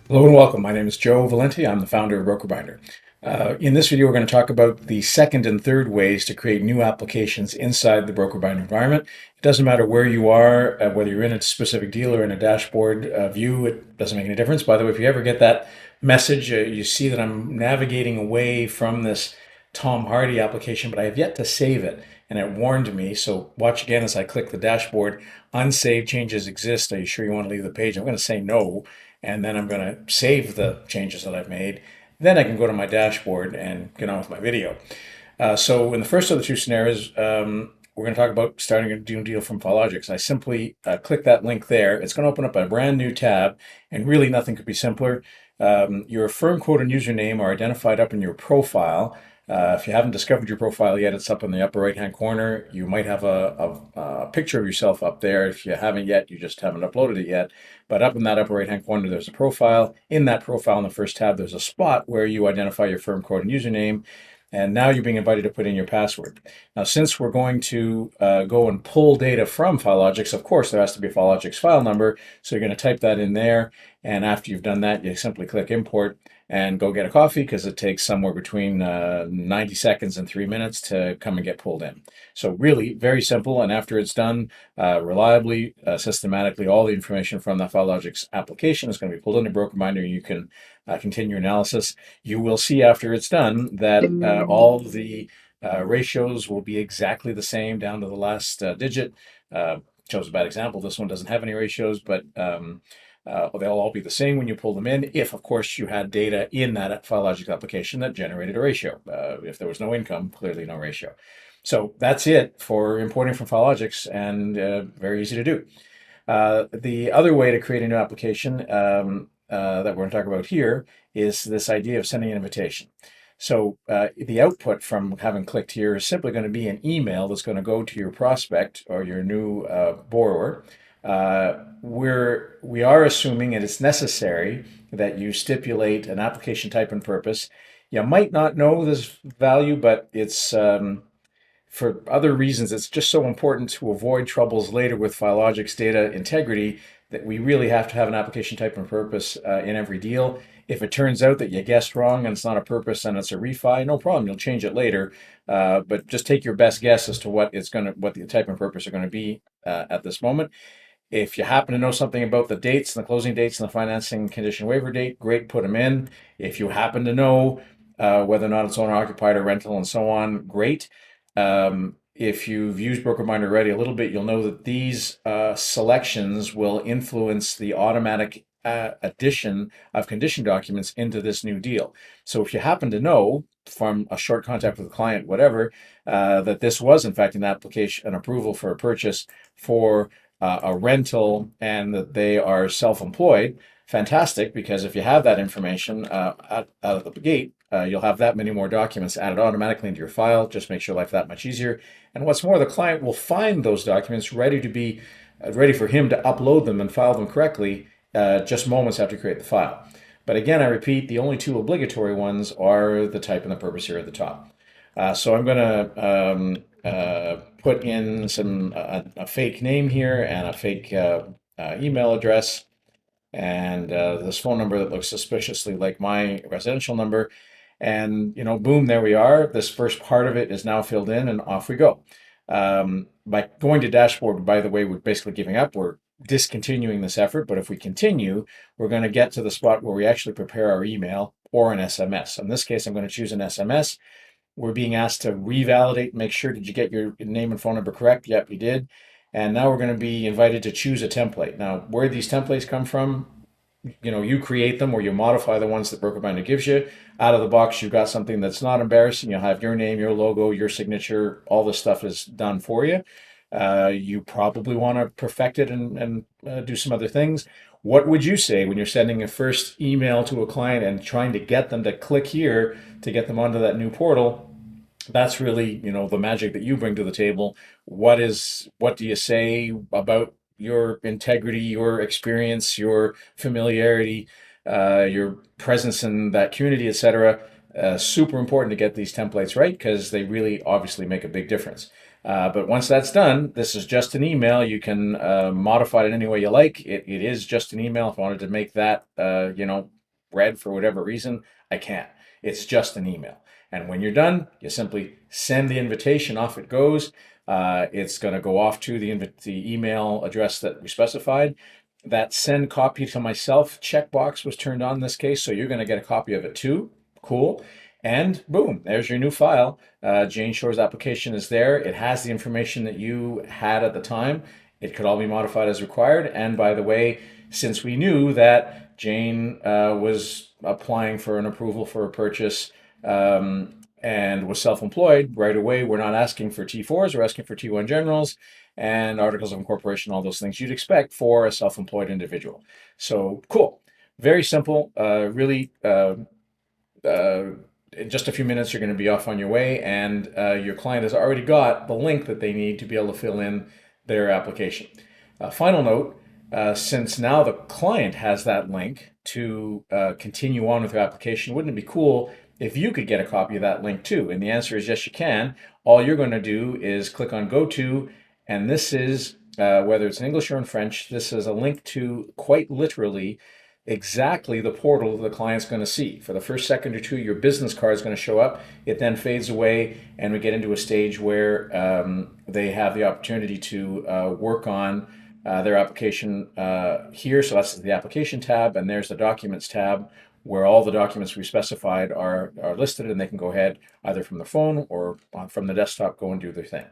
Hello and welcome. My name is Joe Valenti. I'm the founder of BrokerBinder. In this video, we're going to talk about the second and third ways to create new applications inside the BrokerBinder environment. It doesn't matter where you are, whether you're in a specific deal or in a dashboard view, it doesn't make any difference. By the way, if you ever get that message, you see that I'm navigating away from this Tom Hardy application, but I have yet to save it. And it warned me. So watch again as I click the dashboard. Unsaved changes exist. Are you sure you want to leave the page? I'm going to say no. And then I'm going to save the changes that I've made. Then I can go to my dashboard and get on with my video. So in the first of the two scenarios, we're going to talk about starting a new deal from Filogix. I simply click that link there. It's going to open up a brand new tab, and really nothing could be simpler. Your firm code and username are identified up in your profile. If you haven't discovered your profile yet, it's up in the upper right-hand corner. You might have a picture of yourself up there. If you haven't yet, you just haven't uploaded it yet. But up in that upper right-hand corner, there's a profile. In that profile, in the first tab, there's a spot where you identify your firm code and username. And now you're being invited to put in your password. Now, since we're going to go and pull data from Filogix, of course, there has to be a Filogix file number. So you're going to type that in there. And after you've done that, you simply click import and go get a coffee, because it takes somewhere between 90 seconds and 3 minutes to come and get pulled in. So really very simple. And after it's done reliably, systematically, all the information from the Filogix application is going to be pulled into BrokerBinder. You can continue analysis. You will see after it's done that all the ratios will be exactly the same down to the last digit. Chose a bad example. This one doesn't have any ratios, but they'll all be the same when you pull them in, if, of course, you had data in that Filogix application that generated a ratio. If there was no income, clearly no ratio. So that's it for importing from Filogix, and very easy to do. The other way to create a new application that we're going to talk about here is this idea of sending an invitation. So the output from having clicked here is simply going to be an email that's going to go to your prospect or your new borrower. We are assuming, and it's necessary, that you stipulate an application type and purpose. You might not know this value, but it's for other reasons, it's just so important to avoid troubles later with Filogix data integrity that we really have to have an application type and purpose in every deal. If it turns out that you guessed wrong and it's not a purpose and it's a refi, no problem. You'll change it later, but just take your best guess as to what the type and purpose are going to be at this moment. If you happen to know something about the dates and the closing dates and the financing condition waiver date, great, put them in. If you happen to know whether or not it's owner occupied or rental and so on, great. If you've used BrokerBinder already a little bit, you'll know that these selections will influence the automatic addition of condition documents into this new deal. So if you happen to know from a short contact with the client, whatever, that this was in fact an application, an approval for a purchase for a rental, and that they are self-employed, fantastic, because if you have that information out of the gate, you'll have that many more documents added automatically into your file. Just makes your life that much easier. And what's more, the client will find those documents ready for him to upload them and file them correctly just moments after you create the file. But again, I repeat, the only two obligatory ones are the type and the purpose here at the top. So I'm going to put in a fake name here and a fake email address, and this phone number that looks suspiciously like my residential number. And, boom, there we are. This first part of it is now filled in, and off we go. By going to dashboard, by the way, we're basically giving up. We're discontinuing this effort. But if we continue, we're going to get to the spot where we actually prepare our email or an SMS. In this case, I'm going to choose an SMS. We're being asked to revalidate, make sure, did you get your name and phone number correct? Yep, you did. And now we're going to be invited to choose a template. Now, where these templates come from, you create them or you modify the ones that BrokerBinder gives you. Out of the box, you've got something that's not embarrassing. You'll have your name, your logo, your signature, all this stuff is done for you. You probably want to perfect it and do some other things. What would you say when you're sending a first email to a client and trying to get them to click here to get them onto that new portal? That's really, the magic that you bring to the table. What do you say about your integrity, your experience, your familiarity, your presence in that community, etc.? Super important to get these templates right, because they really obviously make a big difference. But once that's done, this is just an email. You can modify it any way you like. It is just an email. If I wanted to make that, read for whatever reason, I can't. It's just an email. And when you're done, you simply send the invitation, off it goes. It's going to go off to the email address that we specified. That send copy to myself checkbox was turned on in this case, so you're going to get a copy of it too. Cool. And boom, there's your new file. Jane Shore's application is there. It has the information that you had at the time. It could all be modified as required. And by the way, since we knew that Jane was applying for an approval for a purchase and was self-employed right away, we're not asking for T4s, we're asking for T1 generals and articles of incorporation, all those things you'd expect for a self-employed individual. So cool, very simple, really. In just a few minutes, you're going to be off on your way, and your client has already got the link that they need to be able to fill in their application. Final note, since now the client has that link to continue on with their application, wouldn't it be cool if you could get a copy of that link too? And the answer is yes, you can. All you're going to do is click on Go To, and this is, whether it's in English or in French, this is a link to quite literally exactly the portal the client's going to see. For the first second or two, your business card is going to show up. It then fades away, and we get into a stage where they have the opportunity to work on their application here. So that's the application tab, and there's the documents tab, where all the documents we specified are listed, and they can go ahead either from the phone or from the desktop, go and do their thing.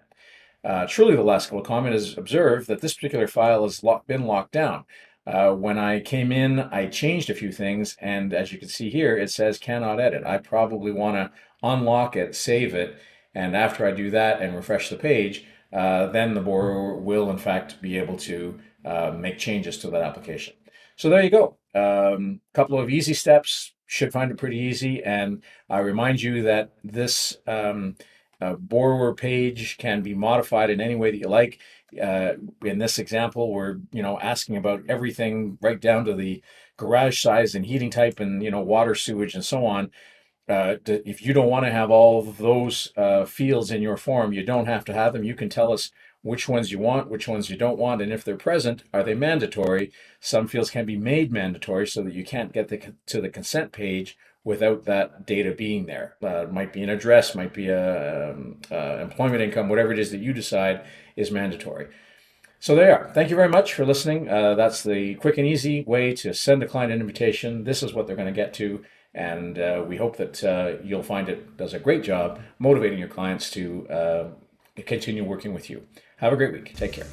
Truly, the last little comment is observe that this particular file has been locked down. When I came in, I changed a few things, and as you can see here, it says cannot edit. I probably want to unlock it, save it, and after I do that and refresh the page, then the borrower will in fact be able to make changes to that application. So there you go. Couple of easy steps, should find it pretty easy, and I remind you that this borrower page can be modified in any way that you like. In this example, we're asking about everything right down to the garage size and heating type and water, sewage, and so on. If you don't want to have all of those fields in your form, you don't have to have them. You can tell us which ones you want, which ones you don't want, and if they're present, are they mandatory? Some fields can be made mandatory so that you can't get to the consent page without that data being there. It might be an address, might be a employment income, whatever it is that you decide is mandatory. So there you are. Thank you very much for listening. That's the quick and easy way to send a client an invitation. This is what they're going to get to, and we hope that you'll find it does a great job motivating your clients to continue working with you. Have a great week. Take care.